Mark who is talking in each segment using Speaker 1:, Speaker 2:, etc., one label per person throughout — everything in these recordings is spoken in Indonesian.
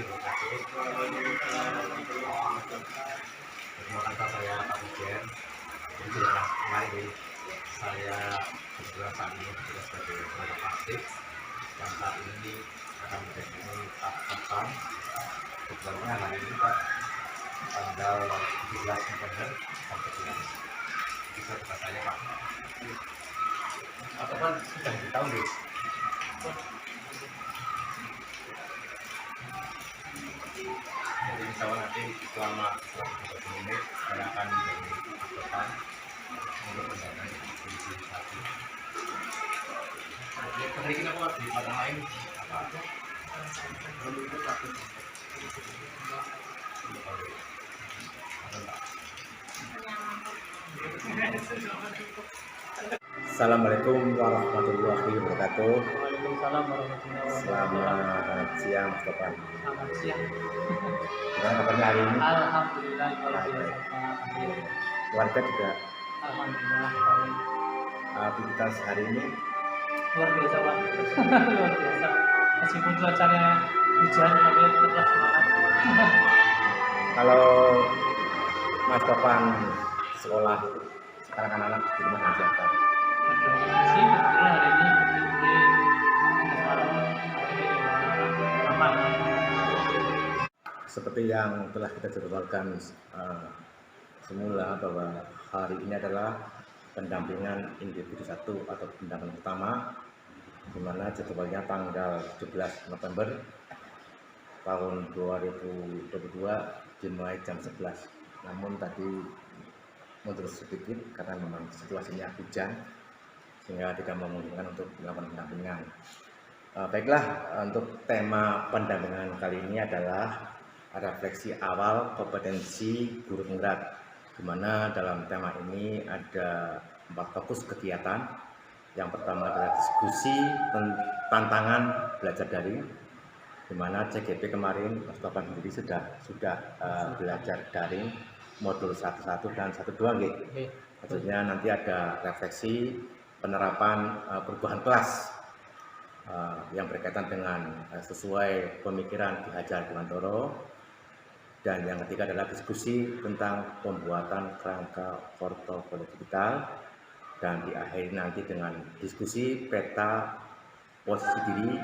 Speaker 1: wabarakatuh. Perkenalkan saya Pak Ujian. Jadi sudah mulai nih. Saya kebetulan saat ini bertugas sebagai tenaga praktik dan saat ini akan menjadi Pak Satpam. Kebetulan hari ini Pak tanggal 17 November sampai bulan bisa buka saya Pak. Apa kan sudah tahu nih? Jadi insya Allah nanti selama 120 menit saya akan menjadi depan untuk menjalankan fungsi satu. Oke, hari ini apa di tempat lain? Apa? Belum itu satu. Assalamualaikum warahmatullahi wabarakatuh.
Speaker 2: Waalaikumsalam warahmatullahi wabarakatuh.
Speaker 1: Selamat siang, Bapak.
Speaker 2: Selamat siang.
Speaker 1: Gimana kabarnya hari ini?
Speaker 2: Alhamdulillah luar biasa.
Speaker 1: Keluarga juga
Speaker 2: Alhamdulillah baik.
Speaker 1: aktivitas hari ini
Speaker 2: Luar biasa Pak. Luar biasa. Meskipun cuacanya hujan tapi tetap semangat.
Speaker 1: kalau Mas Topan sekolah sekarang anak-anak di rumah dengan siapa?
Speaker 2: Ada sih kebetulan hari ini aman.
Speaker 1: Seperti yang telah kita jadwalkan semula bahwa hari ini adalah pendampingan individu satu atau pendampingan pertama, di mana jadwalnya tanggal 17 November tahun 2022 dimulai jam 11. Namun tadi mundur sedikit karena memang situasinya hujan sehingga tidak memungkinkan untuk melakukan pendampingan. Baiklah, untuk tema pendampingan kali ini adalah refleksi awal kompetensi guru penggerak, di mana dalam tema ini ada 4 fokus kegiatan. Yang pertama adalah diskusi tantangan belajar daring, di mana CGP kemarin Mas Topan sendiri sudah belajar daring modul 11 dan 12 gitu. Maksudnya nanti ada refleksi penerapan perubahan kelas yang berkaitan dengan sesuai pemikiran Ki Hajar Dewantara. Dan yang ketiga adalah diskusi tentang pembuatan kerangka portofolio digital, dan diakhiri nanti dengan diskusi peta posisi diri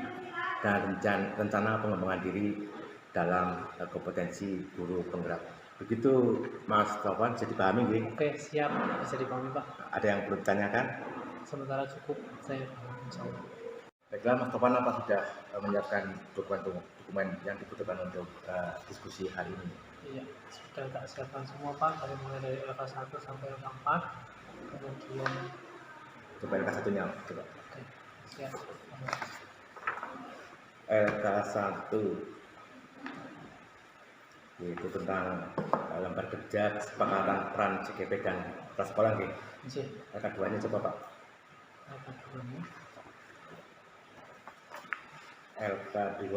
Speaker 1: dan rencana pengembangan diri dalam kompetensi guru penggerak. Begitu Mas Topan, bisa dipahami nggih?
Speaker 2: Oke, siap, bisa dipahami Pak.
Speaker 1: Ada yang perlu ditanyakan?
Speaker 2: Sementara cukup saya paham insyaallah.
Speaker 1: Baiklah, Mas Topan, apa sudah menyiapkan dokumen yang dibutuhkan untuk diskusi hari ini?
Speaker 2: Iya, sudah tak siapkan semua Pak, mulai dari LK1 sampai LK4. Kemudian
Speaker 1: Coba LK1-nya, coba.
Speaker 2: oke, siap.
Speaker 1: LK1 yaitu tentang lembar kerja kesepakatan peran CGP dan prasekolah nggih.
Speaker 2: Nggih.
Speaker 1: LK2-nya coba Pak.
Speaker 2: LK2-nya.
Speaker 1: LK2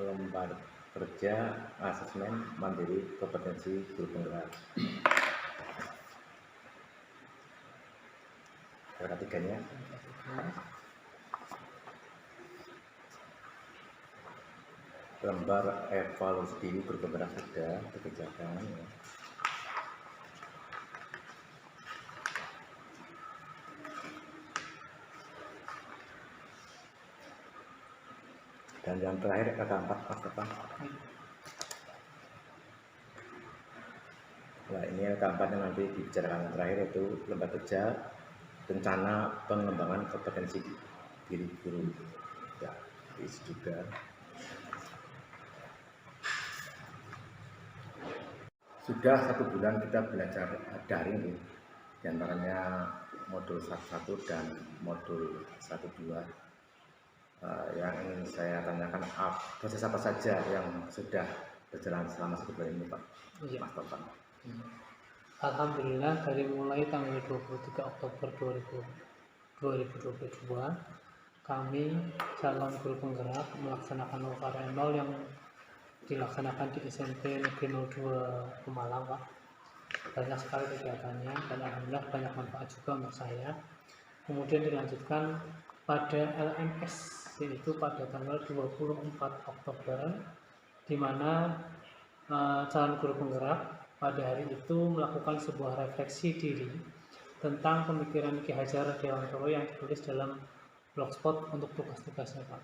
Speaker 1: lembar kerja asesmen mandiri kompetensi guru penggerak. LK3-nya lembar evaluasi diri guru penggerak sudah dikerjakan ya. Dan yang terakhir LK4 Mas Topan. Nah, ini LK4 yang nanti dibicarakan terakhir yaitu lembar kerja rencana pengembangan kompetensi diri guru. Ya, itu juga. Sudah 1 bulan kita belajar daring, diantaranya modul 11 dan modul 12. Yang ingin saya tanyakan, proses apa saja yang sudah berjalan selama 1 bulan ini Pak?
Speaker 2: Iya.
Speaker 1: Mas Topan.
Speaker 2: Alhamdulillah dari mulai tanggal 23 Oktober 2022 kami calon guru penggerak melaksanakan UKRM yang dilaksanakan di SMP Negeri 02 Pemalang Pak. Banyak sekali kegiatannya dan alhamdulillah banyak manfaat juga untuk saya. Kemudian dilanjutkan pada LMS, yaitu pada tanggal 24 Oktober di mana calon guru penggerak pada hari itu melakukan sebuah refleksi diri tentang pemikiran Ki Hajar Dewantoro yang ditulis dalam blogspot untuk tugas-tugasnya Pak.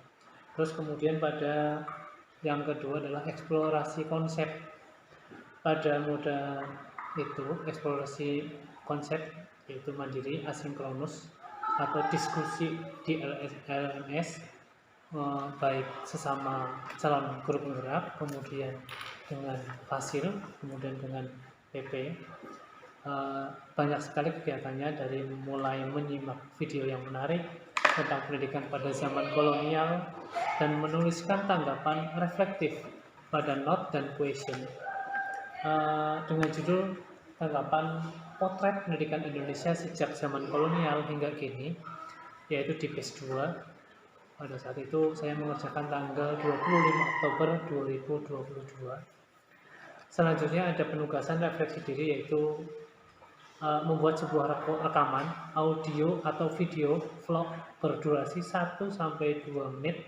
Speaker 2: Terus kemudian pada yang kedua adalah eksplorasi konsep. Pada moda itu eksplorasi konsep yaitu mandiri, asinkronus atau diskusi di LMS baik sesama calon guru penggerak, kemudian dengan Fasil, kemudian dengan PP. Banyak sekali kegiatannya, dari mulai menyimak video yang menarik tentang pendidikan pada zaman kolonial dan menuliskan tanggapan reflektif pada note dan question dengan judul tanggapan potret pendidikan Indonesia sejak zaman kolonial hingga kini, yaitu di page 2. Pada saat itu saya mengerjakan tanggal 25 Oktober 2022. Selanjutnya ada penugasan refleksi diri, yaitu membuat sebuah rekaman audio atau video vlog berdurasi 1-2 menit,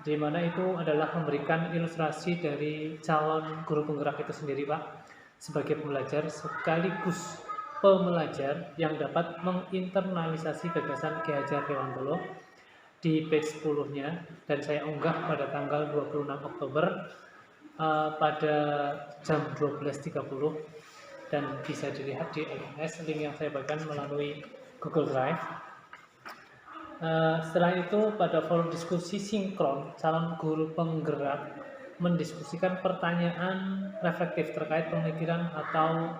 Speaker 2: di mana itu adalah memberikan ilustrasi dari calon guru penggerak itu sendiri Pak, sebagai pembelajar sekaligus pembelajar yang dapat menginternalisasi gagasan Ki Hajar Dewantoro di page 10-nya, dan saya unggah pada tanggal 26 Oktober pada jam 12.30 dan bisa dilihat di LMS, link yang saya bagikan melalui Google Drive. Setelah itu pada forum diskusi sinkron, calon guru penggerak mendiskusikan pertanyaan reflektif terkait pemikiran atau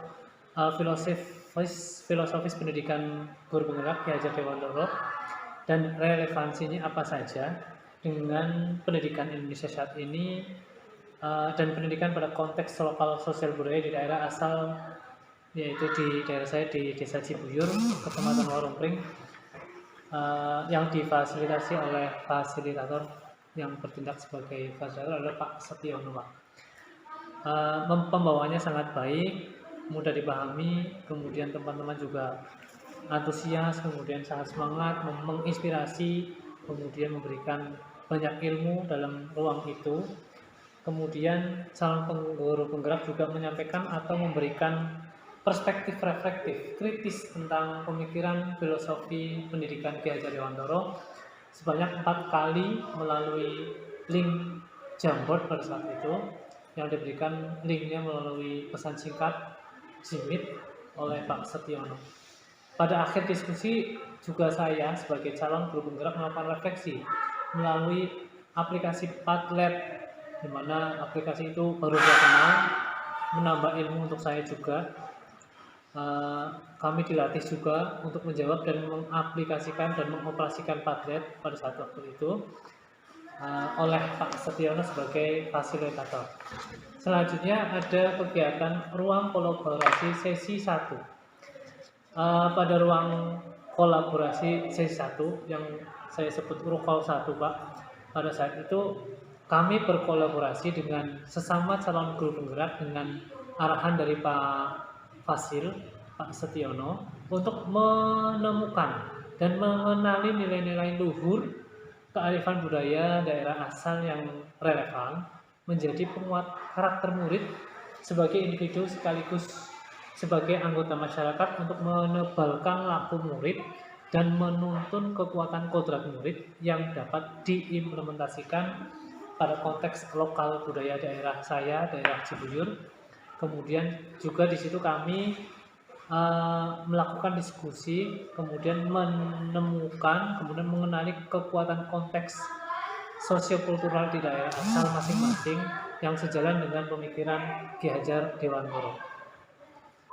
Speaker 2: filosofis pendidikan guru penggerak Ki Hajar Dewantoro dan relevansinya apa saja dengan pendidikan Indonesia saat ini, dan pendidikan pada konteks lokal sosial budaya di daerah asal, yaitu di daerah saya di Desa Cibuyur, Kecamatan Warumpring, yang difasilitasi oleh fasilitator yang bertindak sebagai fasilitator adalah Pak Setiono Pak. Pembawaannya sangat baik, mudah dipahami, kemudian teman-teman juga antusias, kemudian sangat semangat, menginspirasi, kemudian memberikan banyak ilmu dalam ruang itu. Kemudian calon guru penggerak juga menyampaikan atau memberikan perspektif reflektif, kritis tentang pemikiran filosofi pendidikan Ki Hajar Dewantoro sebanyak 4 kali melalui link Jamboard pada saat itu, yang diberikan linknya melalui pesan singkat Jimit oleh Pak Setiono. Pada akhir diskusi juga saya sebagai calon guru penggerak melakukan refleksi melalui aplikasi Padlet, di mana aplikasi itu baru saya kenal, menambah ilmu untuk saya juga. Kami dilatih juga untuk menjawab dan mengaplikasikan dan mengoperasikan Padlet pada saat waktu itu oleh Pak Setiono sebagai fasilitator. Selanjutnya ada kegiatan ruang kolaborasi sesi 1. Pada ruang kolaborasi sesi 1 yang saya sebut Rukol 1 Pak, pada saat itu kami berkolaborasi dengan sesama calon guru penggerak dengan arahan dari Pak Fasil, Pak Setiono, untuk menemukan dan mengenali nilai-nilai luhur kearifan budaya daerah asal yang relevan menjadi penguat karakter murid sebagai individu sekaligus sebagai anggota masyarakat untuk menebalkan laku murid dan menuntun kekuatan kodrat murid yang dapat diimplementasikan pada konteks lokal budaya daerah saya, daerah Cibuyur. Kemudian juga di situ kami melakukan diskusi, kemudian menemukan, kemudian mengenali kekuatan konteks sosiokultural di daerah asal masing-masing yang sejalan dengan pemikiran Ki Hajar Dewantoro.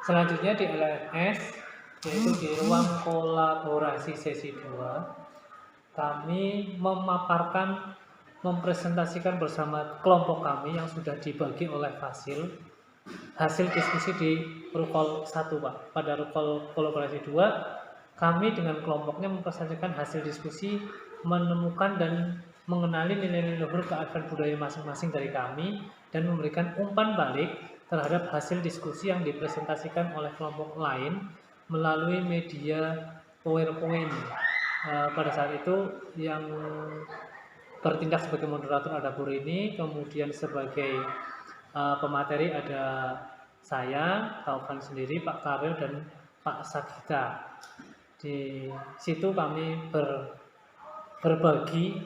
Speaker 2: Selanjutnya di LMS, yaitu di ruang kolaborasi sesi 2, kami mempresentasikan bersama kelompok kami yang sudah dibagi oleh Fasil hasil diskusi di Rukol 1 Pak. Pada Rukol kolaborasi 2, kami dengan kelompoknya mempresentasikan hasil diskusi, menemukan dan mengenali nilai-nilai luhur kearifan budaya masing-masing dari kami, dan memberikan umpan balik terhadap hasil diskusi yang dipresentasikan oleh kelompok lain melalui media PowerPoint. Pada saat itu yang bertindak sebagai moderator ada Bu Rini, kemudian sebagai pemateri ada saya, Taufan sendiri, Pak Karyo, dan Pak Sagita. Di situ kami berbagi,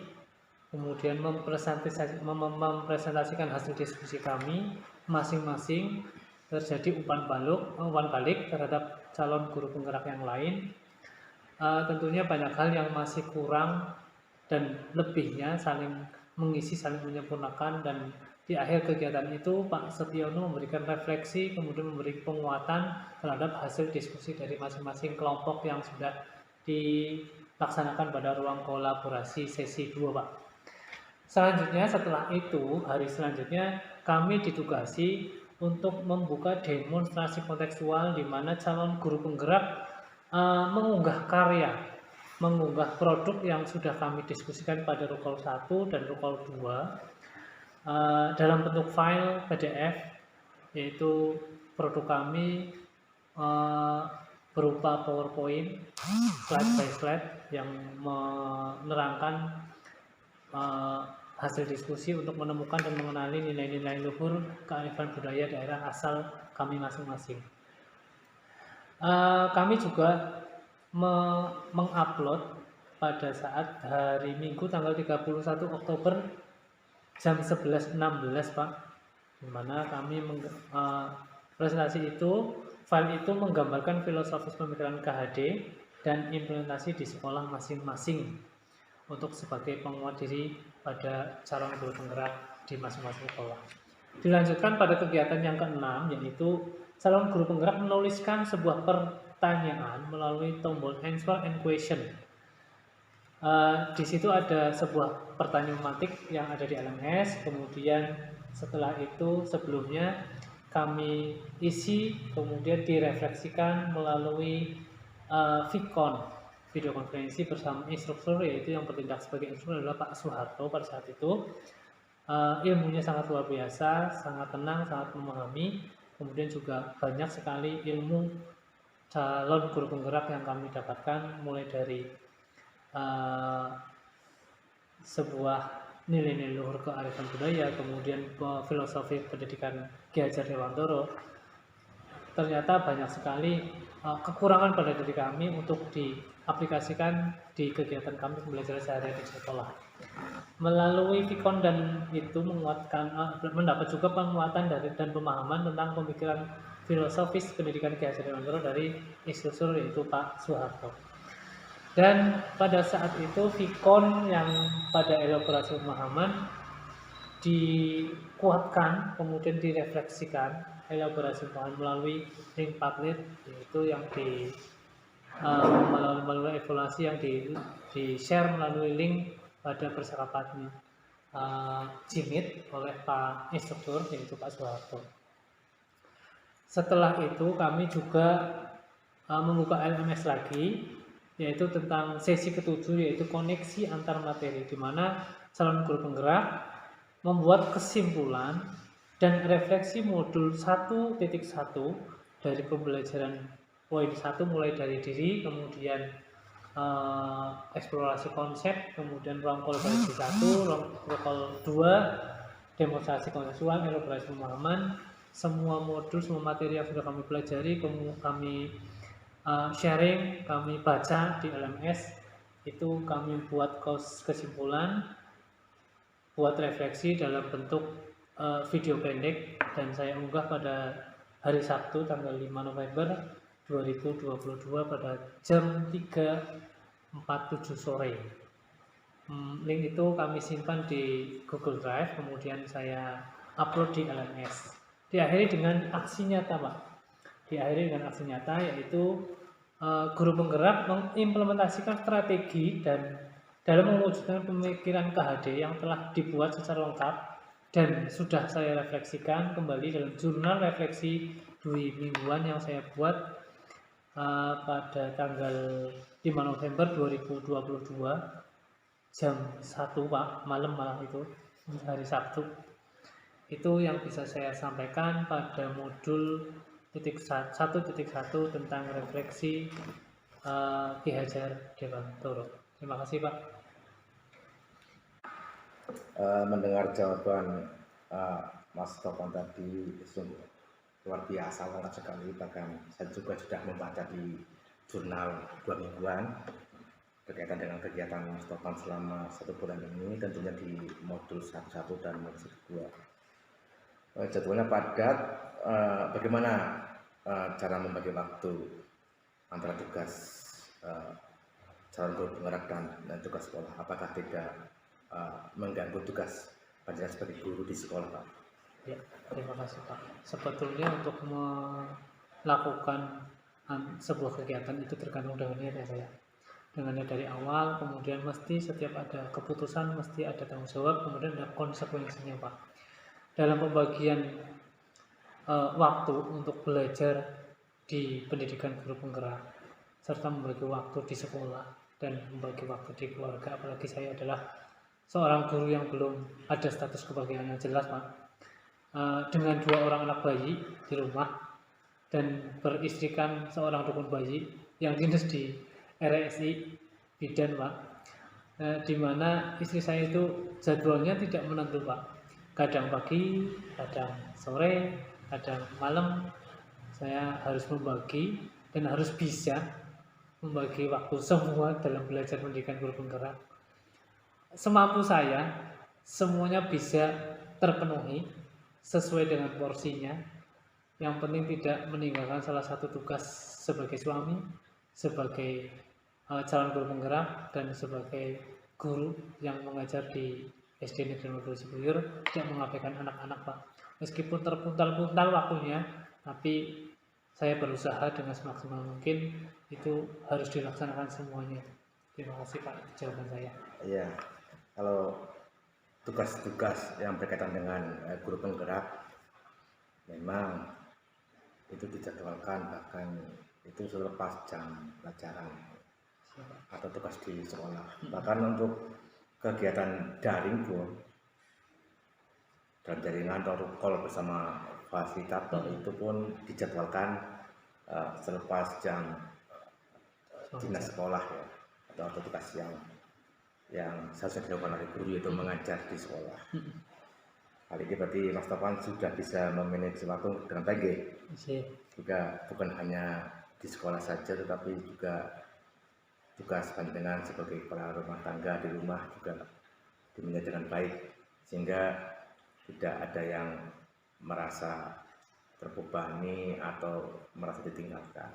Speaker 2: kemudian mempresentasikan hasil diskusi kami masing-masing. Terjadi umpan balik terhadap calon guru penggerak yang lain. Tentunya banyak hal yang masih kurang dan lebihnya saling mengisi, saling menyempurnakan, dan di akhir kegiatan itu Pak Setiono memberikan refleksi, kemudian memberi penguatan terhadap hasil diskusi dari masing-masing kelompok yang sudah dilaksanakan pada ruang kolaborasi sesi 2, Pak. Selanjutnya, setelah itu, hari selanjutnya kami ditugasi untuk membuka demonstrasi kontekstual di mana calon guru penggerak mengunggah karya, mengunggah produk yang sudah kami diskusikan pada Rukol 1 dan Rukol 2 dalam bentuk file PDF, yaitu produk kami berupa PowerPoint, slide by slide yang menerangkan hasil diskusi untuk menemukan dan mengenali nilai-nilai luhur kearifan budaya daerah asal kami masing-masing. Kami juga mengupload pada saat hari Minggu tanggal 31 Oktober jam 11.16, Pak, dimana kami presentasi itu, file itu menggambarkan filosofis pemikiran KHD dan implementasi di sekolah masing-masing untuk sebagai penguat diri pada calon guru penggerak di masing-masing sekolah. Dilanjutkan pada kegiatan yang ke-6, yaitu calon guru penggerak menuliskan sebuah pertanyaan melalui tombol answer and question. Di situ ada sebuah pertanyaan matik yang ada di LMS, kemudian setelah itu sebelumnya kami isi, kemudian direfleksikan melalui VCon, video konferensi bersama instruktur, yaitu yang bertindak sebagai instruktur adalah Pak Soeharto pada saat itu. Ilmunya sangat luar biasa, sangat tenang, sangat memahami, kemudian juga banyak sekali ilmu calon guru penggerak yang kami dapatkan, mulai dari sebuah nilai-nilai luhur kearifan budaya, kemudian filosofi pendidikan Ki Hajar Dewantoro. Ternyata banyak sekali kekurangan pada diri kami untuk diaplikasikan di kegiatan kami pembelajaran sehari-hari di sekolah. Melalui VCon dan itu mendapat juga penguatan dan pemahaman tentang pemikiran filosofis pendidikan Ki Hajar Dewantoro dari instruktur, yaitu Pak Soeharto. Dan pada saat itu VCon yang pada elaborasi pemahaman dikuatkan, kemudian direfleksikan elaborasi pemahaman melalui link Padlet, yaitu yang melalui evaluasi yang di-share melalui link pada percakapan Jimit oleh Pak Instruktur, yaitu Pak Soeharto. Setelah itu kami juga membuka LMS lagi, yaitu tentang sesi ke-7, yaitu koneksi antar materi, di mana calon guru penggerak membuat kesimpulan dan refleksi modul 1.1 dari pembelajaran poin 1, mulai dari diri, kemudian eksplorasi konsep, kemudian ruang kolaborasi 1, ruang 2, demonstrasi kontekstual, elaborasi pemahaman. Semua modul, semua materi yang sudah kami pelajari, kami sharing, kami baca di LMS, itu kami buat kesimpulan, buat refleksi dalam bentuk video pendek, dan saya unggah pada hari Sabtu tanggal 5 November 2022 pada jam 3.47 sore. Link itu kami simpan di Google Drive, kemudian saya upload di LMS. Diakhiri dengan aksi nyata, Pak. Diakhiri dengan aksi nyata, yaitu guru penggerak mengimplementasikan strategi dan dalam mewujudkan pemikiran KHD yang telah dibuat secara lengkap dan sudah saya refleksikan kembali dalam jurnal refleksi 2 mingguan yang saya buat pada tanggal 5 November 2022 jam 1, Pak, malam, malah itu hari Sabtu. Itu yang bisa saya sampaikan pada modul 1.1 tentang refleksi Ki Hajar Dewantoro. Terima kasih, Pak.
Speaker 1: Mendengar jawaban Mas Topan tadi sungguh luar biasa, lengkap sekali. Bahkan saya juga sudah membaca di jurnal 2 mingguan berkaitan dengan kegiatan Mas Topan selama 1 bulan ini, tentunya di modul 1 dan modul 2. Jadwalnya padat. Bagaimana cara membagi waktu antara tugas calon guru penggerak dan tugas sekolah? Apakah tidak mengganggu tugas Panjenengan sebagai guru di sekolah, Pak?
Speaker 2: Ya, terima kasih Pak. Sebetulnya untuk melakukan sebuah kegiatan itu tergantung dengan niat ya saya. Dengan niat dari awal, kemudian mesti setiap ada keputusan, mesti ada tanggung jawab, kemudian ada konsekuensinya Pak. Dalam pembagian waktu untuk belajar di pendidikan guru penggerak, serta membagi waktu di sekolah dan membagi waktu di keluarga, apalagi saya adalah seorang guru yang belum ada status kebahagiaan yang jelas Pak, dengan 2 orang anak bayi di rumah dan beristrikan seorang dukun bayi yang dinas di RSI Bidan Pak, di mana istri saya itu jadwalnya tidak menentu Pak, kadang pagi, kadang sore, kadang malam. Saya harus membagi dan harus bisa membagi waktu semua dalam belajar pendidikan guru penggerak. Semampu saya, semuanya bisa terpenuhi sesuai dengan porsinya. Yang penting tidak meninggalkan salah satu tugas sebagai suami, sebagai calon guru penggerak, dan sebagai guru yang mengajar di SD Negeri 02 Cibuyur, tidak mengabaikan anak-anak Pak. Meskipun terpuntal-puntal waktunya, tapi saya berusaha dengan semaksimal mungkin itu harus dilaksanakan semuanya. Terima kasih Pak, jawaban saya.
Speaker 1: Iya, kalau tugas-tugas yang berkaitan dengan guru penggerak memang itu dijadwalkan, bahkan itu selepas jam pelajaran atau tugas di sekolah. Bahkan untuk kegiatan daring pun dan jaringan atau call bersama fasilitator itu pun dijadwalkan selepas jam dinas sekolah ya, atau tugas yang seharusnya dilakukan oleh guru, yaitu mengajar di sekolah. Kali ini berarti Mas Topan sudah bisa memanage waktu dengan baik, juga bukan hanya di sekolah saja, tetapi juga tugas panjenengan sebagai kepala rumah tangga di rumah juga dimanage dengan baik, sehingga tidak ada yang merasa terbebani atau merasa ditinggalkan.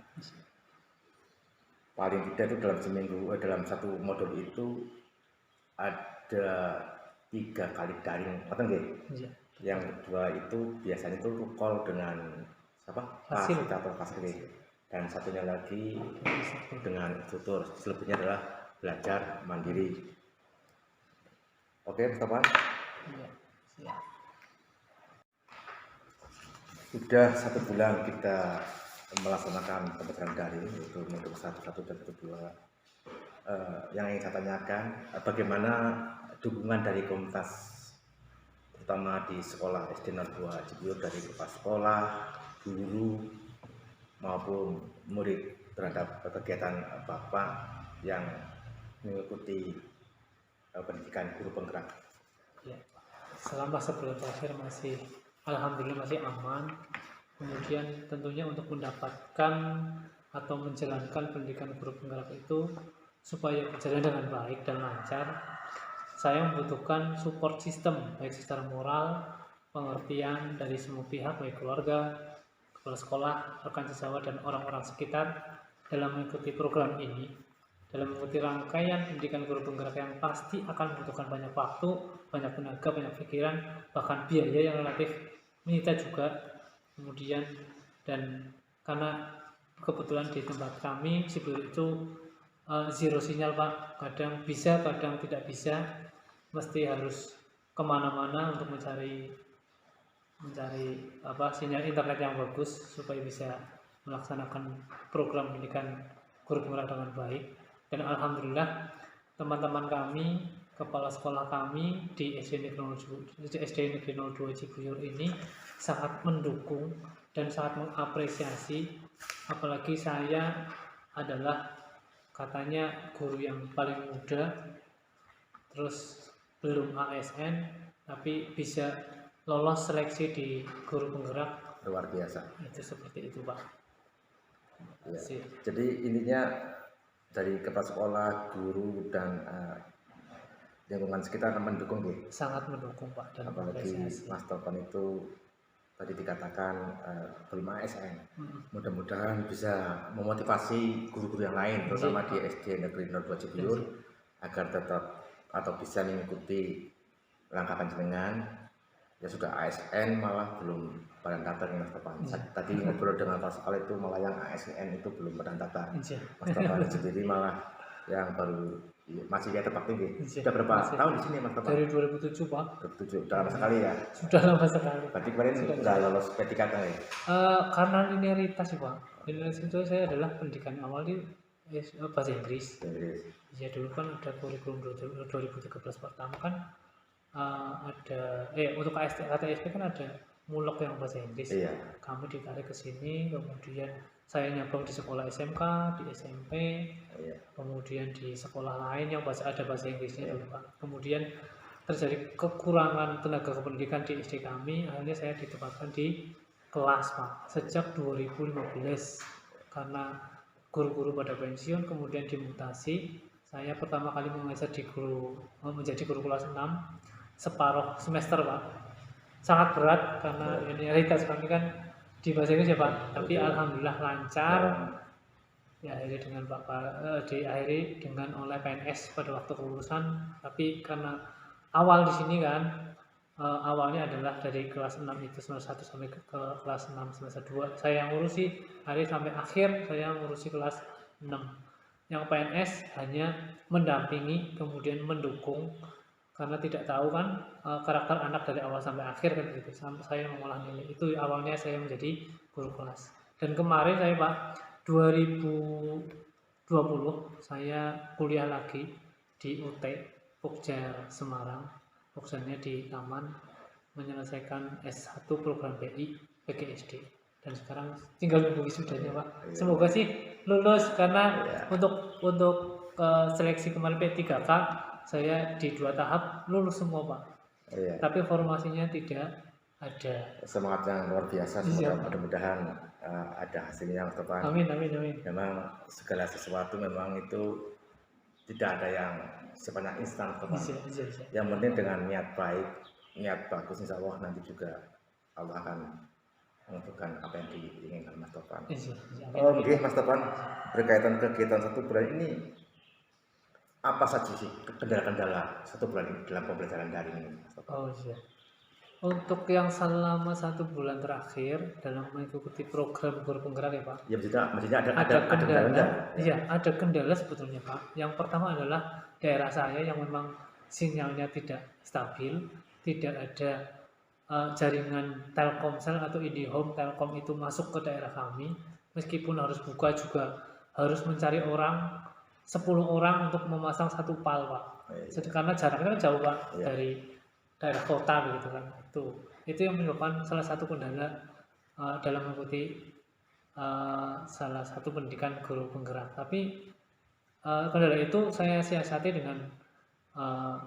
Speaker 1: Paling tidak itu dalam seminggu, dalam satu modul itu ada 3 kali daring,
Speaker 2: Ya.
Speaker 1: Yang kedua itu biasanya itu call dengan fasilitator fasil, dan satunya lagi dengan tutor. Selebihnya adalah belajar mandiri. Oke, Mas Topan?
Speaker 2: Ya. Ya.
Speaker 1: Sudah 1 bulan kita melaksanakan pembelajaran daring, yaitu modul 1 dan 2. Yang ingin saya tanyakan, bagaimana dukungan dari komunitas, terutama di sekolah SD 02 Cibuyur, dari kepala sekolah, guru maupun murid terhadap kegiatan Bapak yang mengikuti pendidikan guru penggerak?
Speaker 2: Ya. Selama sebulan terakhir alhamdulillah masih aman. Kemudian tentunya untuk mendapatkan atau menjalankan pendidikan guru penggerak itu supaya berjalan dengan baik dan lancar, saya membutuhkan support system, baik secara moral, pengertian dari semua pihak, baik keluarga, kepala sekolah, rekan sesama, dan orang-orang sekitar dalam mengikuti program ini, dalam mengikuti rangkaian pendidikan guru penggerak yang pasti akan membutuhkan banyak waktu, banyak tenaga, banyak pikiran, bahkan biaya yang relatif menyita juga. Kemudian, dan karena kebetulan di tempat kami Cibuyur itu zero sinyal Pak, kadang bisa, kadang tidak bisa, mesti harus kemana-mana untuk mencari sinyal internet yang bagus supaya bisa melaksanakan program pendidikan guru penggerak dengan baik. Dan alhamdulillah teman-teman kami, kepala sekolah kami di SD Negeri 02 Cibuyur ini sangat mendukung dan sangat mengapresiasi, apalagi saya adalah katanya guru yang paling muda, terus belum ASN tapi bisa lolos seleksi di guru penggerak,
Speaker 1: luar biasa.
Speaker 2: itu seperti itu Pak.
Speaker 1: Ya.
Speaker 2: Sih.
Speaker 1: Jadi intinya dari kepala sekolah, guru dan lingkungan sekitar mendukung ya.
Speaker 2: Sangat mendukung Pak dan
Speaker 1: Apalagi
Speaker 2: apresiasi.
Speaker 1: Mas Topan itu tadi dikatakan belum ASN. Mudah-mudahan bisa memotivasi guru-guru yang lain, terutama di SD Negeri 02 Cibuyur, agar tetap atau bisa mengikuti langkah panjenengan. Ya sudah ASN malah belum pendaftar Mas Topan. Tadi ngobrol dengan Pak Sekolah itu malah yang ASN itu belum pendaftar. Mas Topan sendiri malah yang baru masih di tempat tinggi. Sudah berapa tahun di sini Mas Topan?
Speaker 2: Dari 2007 Pak.
Speaker 1: 2007, udah lama sekali ya.
Speaker 2: Sudah lama sekali.
Speaker 1: Berarti kemarin sudah lolos P3K ya?
Speaker 2: Karena linearitas sih Pak. Linearitas itu saya adalah pendidikan awal di bahasa Inggris. Ya dulu kan ada kurikulum 2013 pertama kan ada untuk KTSP kan ada mulok yang bahasa Inggris.
Speaker 1: Iya.
Speaker 2: Kami ditarik ke sini, kemudian saya nyabang di sekolah SMK, di SMP,
Speaker 1: Iya.
Speaker 2: kemudian di sekolah lain yang ada bahasa Inggrisnya dulu Pak. Kemudian terjadi kekurangan tenaga kependidikan di SD kami, akhirnya saya ditempatkan di kelas Pak sejak 2015 karena guru-guru pada pensiun, kemudian dimutasi. Saya pertama kali mengajar menjadi guru kelas 6 separuh semester Pak. Sangat berat karena realitas kami kan di bahasa Inggris ya Pak, tapi alhamdulillah lancar. Ya akhirnya dengan diakhiri dengan oleh PNS pada waktu kelulusan. Tapi karena awal di sini kan awalnya adalah dari kelas 6 itu semester 1 sampai ke kelas 6 semester 2 saya yang ngurusi, hari sampai akhir saya ngurusi kelas 6. Yang PNS hanya mendampingi kemudian mendukung karena tidak tahu kan karakter anak dari awal sampai akhir kan gitu. Sampai saya mengolah nilai itu awalnya saya menjadi guru kelas. Dan kemarin saya Pak 2020 saya kuliah lagi di UT Pokja Semarang, Pogjanya di Taman, menyelesaikan S1 program BI PGSD dan sekarang tinggal nunggu wisudanya Pak. Semoga sih lulus karena untuk seleksi kemarin P3K saya di 2 tahap lulus semua Pak. Tapi formasinya tidak ada.
Speaker 1: Semangat yang luar biasa, semoga mudah-mudahan ada hasilnya Mas Topan.
Speaker 2: Amin.
Speaker 1: Memang segala sesuatu memang itu tidak ada yang sepanjang instan Topan. Yang penting dengan niat baik, niat bagus, insya Allah nanti juga Allah akan menentukan apa yang diinginkan Mas Topan. Oke Mas Topan, berkaitan kegiatan 1 bulan ini apa saja sih kendala-kendala 1 bulan ini dalam pembelajaran daring ini Mas Topan?
Speaker 2: Untuk yang selama 1 bulan terakhir dalam mengikuti program guru penggerak ya Pak.
Speaker 1: Ya maksudnya ada kendala.
Speaker 2: Iya, ada kendala sebetulnya Pak. Yang pertama adalah daerah saya yang memang sinyalnya tidak stabil, tidak ada jaringan Telkomsel atau IndiHome Telkom itu masuk ke daerah kami. Meskipun harus buka juga harus mencari 10 orang untuk memasang 1 PAL Pak. Karena jaraknya jauh Pak dari daerah kota begitu kan. Itu yang menyebabkan salah satu kendala dalam mengikuti salah satu pendidikan guru penggerak. Tapi kendala itu saya siasati dengan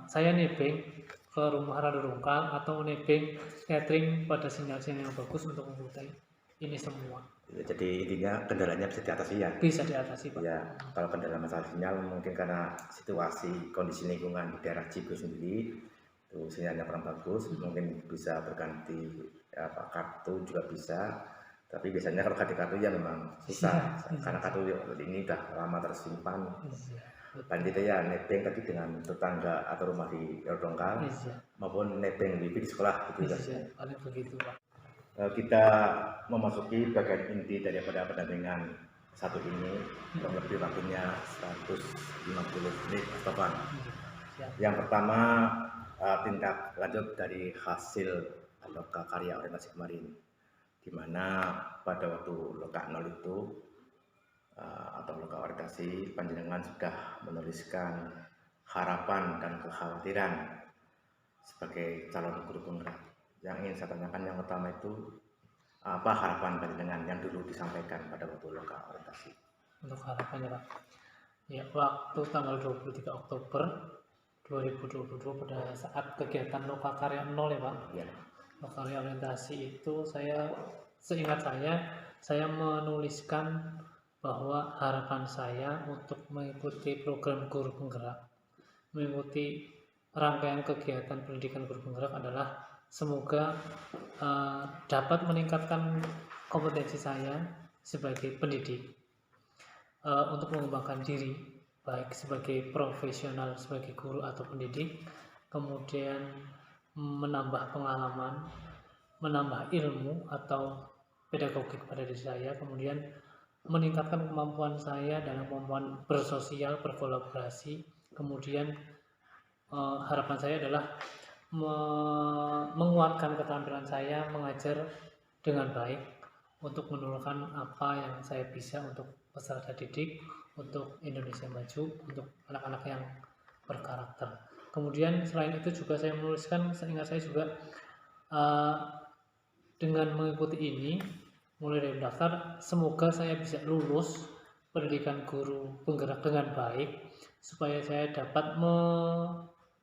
Speaker 2: saya nebeng ke rumah radio rungkal atau nebeng catering pada sinyal-sinyal yang bagus untuk mengikuti ini semua.
Speaker 1: Ya, jadi intinya kendalanya bisa diatasi ya?
Speaker 2: Bisa diatasi Pak.
Speaker 1: Ya, kalau kendala masalah sinyal mungkin karena situasi kondisi lingkungan di daerah Cibuyur sendiri itu sinyalnya kurang bagus, mungkin bisa berganti kartu juga bisa, tapi biasanya kalau ganti kartu ya memang susah karena kartu ini udah lama tersimpan. Dan kita ya nebeng tadi dengan tetangga atau rumah di Dongkal maupun nebeng di sekolah gitu ya.
Speaker 2: Paling begitu Pak.
Speaker 1: Kita memasuki bagian inti daripada pendampingan 1 ini, kurang lebih waktunya 150 menit Mas Topan. Yang pertama tindak lanjut dari hasil atau karya orientasi kemarin, di mana pada waktu loka 0 itu atau loka orientasi panjenengan sudah menuliskan harapan dan kekhawatiran sebagai calon guru penggerak. Yang ingin saya tanyakan yang pertama itu apa harapan panjenengan yang dulu disampaikan pada waktu loka orientasi?
Speaker 2: Untuk harapannya Pak, ya waktu tanggal 23 Oktober 2022 pada saat kegiatan Lokakarya 0 ya Pak.
Speaker 1: Ya.
Speaker 2: Lokakarya orientasi itu seingat saya menuliskan bahwa harapan saya untuk mengikuti program guru penggerak, mengikuti rangkaian kegiatan pendidikan guru penggerak adalah semoga dapat meningkatkan kompetensi saya sebagai pendidik, untuk mengembangkan diri baik sebagai profesional, sebagai guru atau pendidik, kemudian menambah pengalaman, menambah ilmu atau pedagogik pada diri saya, kemudian meningkatkan kemampuan saya dalam kemampuan bersosial, berkolaborasi, kemudian harapan saya adalah menguatkan keterampilan saya mengajar dengan baik untuk menurunkan apa yang saya bisa untuk peserta didik, untuk Indonesia Maju, untuk anak-anak yang berkarakter. Kemudian selain itu juga saya menuliskan, seingat saya juga dengan mengikuti ini, mulai dari daftar, semoga saya bisa lulus pendidikan guru penggerak dengan baik, supaya saya dapat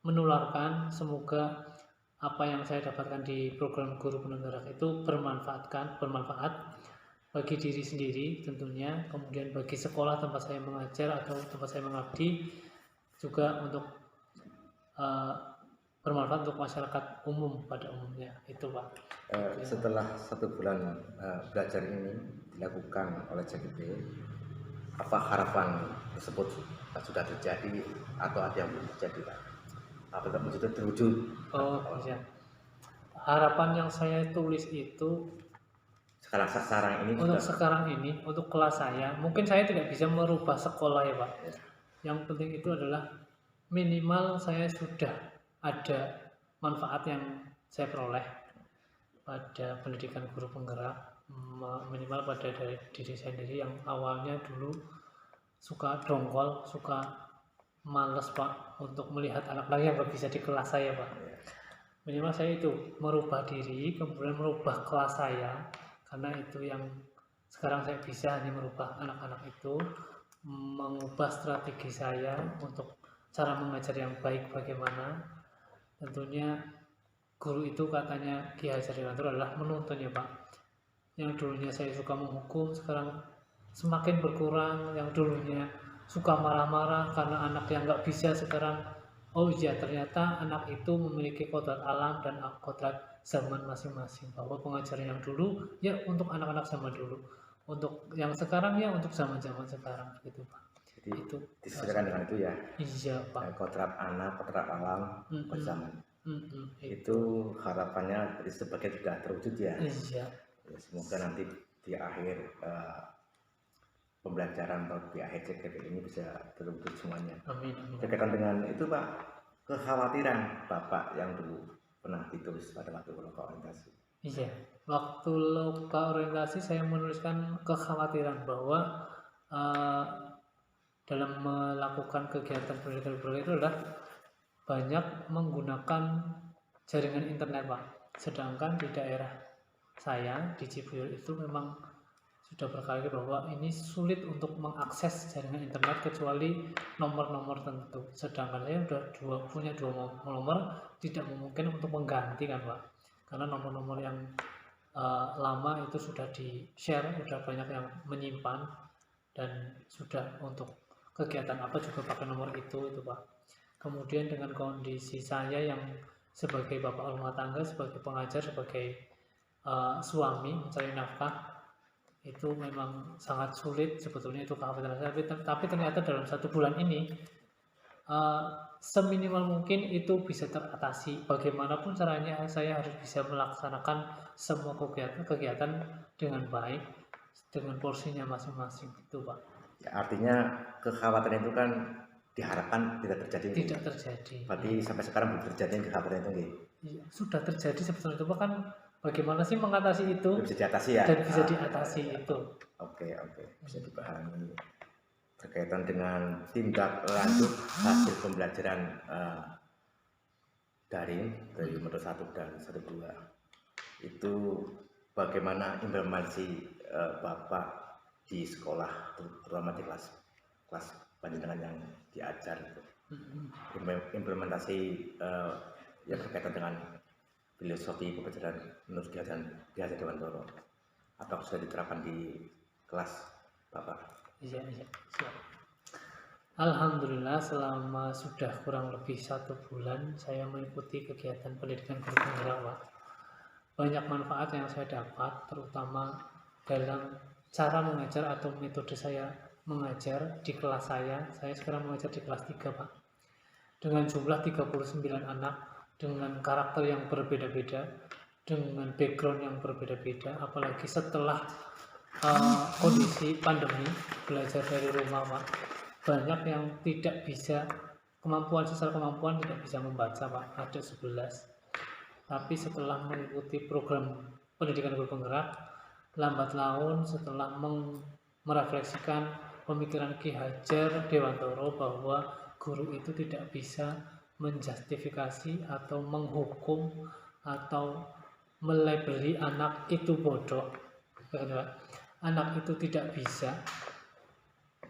Speaker 2: menularkan, semoga apa yang saya dapatkan di program guru penggerak itu bermanfaat bagi diri sendiri tentunya, kemudian bagi sekolah tempat saya mengajar atau tempat saya mengabdi, juga untuk bermanfaat untuk masyarakat umum pada umumnya. Itu Pak.
Speaker 1: Setelah 1 bulan belajar ini dilakukan oleh CGP, apa harapan tersebut sudah terjadi atau ada yang belum terjadi Pak? Apakah sudah terwujud?
Speaker 2: Oh iya. Harapan yang saya tulis itu
Speaker 1: Sekarang ini
Speaker 2: untuk sekarang ini, untuk kelas saya, mungkin saya tidak bisa merubah sekolah ya Pak. Yang penting itu adalah minimal saya sudah ada manfaat yang saya peroleh pada pendidikan guru penggerak, minimal pada dari diri saya sendiri yang awalnya dulu suka dongkol, suka males Pak untuk melihat anak-anak yang nggak bisa di kelas saya Pak. Minimal saya itu merubah diri, kemudian merubah kelas saya, karena itu yang sekarang saya bisa hanya merubah anak-anak itu, mengubah strategi saya untuk cara mengajar yang baik bagaimana. Tentunya guru itu katanya Ki Hajar Dewantara adalah menuntun ya Pak. Yang dulunya saya suka menghukum, sekarang semakin berkurang. Yang dulunya suka marah-marah karena anak yang nggak bisa, sekarang oh iya ternyata anak itu memiliki kodrat alam dan kodrat zaman masing-masing, bahwa pengajaran yang dulu ya untuk anak-anak zaman dulu, untuk yang sekarang ya untuk zaman-zaman sekarang gitu Pak.
Speaker 1: Jadi
Speaker 2: itu
Speaker 1: disesuaikan dengan itu ya.
Speaker 2: Iya Pak.
Speaker 1: Kodrat anak, kodrat alam, berzaman. Itu harapannya sebagai sudah terwujud ya.
Speaker 2: Iya.
Speaker 1: Ya, semoga nanti di akhir pembelajaran atau di akhir CGP ini bisa terwujud semuanya.
Speaker 2: Amin.
Speaker 1: Berkaitan dengan itu Pak, kekhawatiran Bapak yang dulu pernah ditulis pada waktu loka orientasi.
Speaker 2: Iya, waktu loka orientasi saya menuliskan kekhawatiran bahwa dalam melakukan kegiatan pendidikan berbagai itu adalah banyak menggunakan jaringan internet Pak. Sedangkan di daerah saya di Cibuyur itu memang sudah berkali bahwa ini sulit untuk mengakses jaringan internet kecuali nomor-nomor tertentu. Sedangkan saya sudah punya dua nomor, tidak mungkin untuk mengganti kan Pak, karena nomor-nomor yang lama itu sudah di share, sudah banyak yang menyimpan, dan sudah untuk kegiatan apa juga pakai nomor itu Pak. Kemudian dengan kondisi saya yang sebagai bapak rumah tangga, sebagai pengajar, sebagai suami mencari nafkah, itu memang sangat sulit sebetulnya, itu kekhawatiran saya. Tapi ternyata dalam 1 bulan ini seminimal mungkin itu bisa teratasi. Bagaimanapun caranya saya harus bisa melaksanakan semua kegiatan dengan baik, dengan porsinya masing-masing itu Pak.
Speaker 1: Ya, artinya kekhawatiran itu kan diharapkan tidak terjadi.
Speaker 2: Tidak terjadi.
Speaker 1: Berarti sampai sekarang belum terjadi kekhawatiran itu.
Speaker 2: Iya, sudah terjadi sebetulnya itu Pak, kan bagaimana sih mengatasi itu?
Speaker 1: Bisa diatasi ya.
Speaker 2: Dan bisa diatasi itu.
Speaker 1: Oke, bisa dipahami. Berkaitan dengan tindak lanjut hasil pembelajaran daring dari modul 1 dan 1-2 itu bagaimana implementasi Bapak di sekolah, terutama di kelas panjenengan yang diajar itu. implementasi yang berkaitan dengan filosofi pembelajaran menurut Ki Hajar Dewantara. Apakah sudah diterapkan di kelas Bapak?
Speaker 2: Iya, siap. Alhamdulillah selama sudah kurang lebih 1 bulan saya mengikuti kegiatan pendidikan guru penggerak, Pak. Banyak manfaat yang saya dapat, terutama dalam cara mengajar atau metode saya mengajar di kelas saya. Saya sekarang mengajar di kelas 3, Pak. Dengan jumlah 39 anak, dengan karakter yang berbeda-beda, dengan background yang berbeda-beda, apalagi setelah kondisi pandemi, belajar dari rumah, Pak. Banyak yang tidak bisa, secara kemampuan tidak bisa membaca, Pak. Ada 11. Tapi setelah mengikuti program pendidikan guru penggerak, lambat laun setelah merefleksikan pemikiran Ki Hajar Dewantara bahwa guru itu tidak bisa menjustifikasi atau menghukum atau melabeli anak itu bodoh. Anak itu tidak bisa.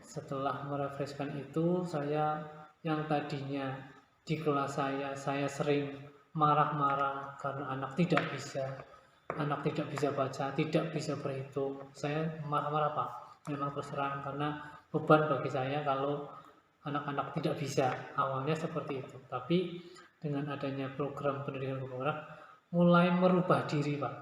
Speaker 2: Setelah merefleksikan itu, saya yang tadinya di kelas saya sering marah-marah karena anak tidak bisa baca, tidak bisa berhitung. Saya marah-marah, Pak. Memang terserang karena beban bagi saya kalau anak-anak tidak bisa. Awalnya seperti itu. Tapi dengan adanya program pendidikan guru penggerak mulai merubah diri, Pak.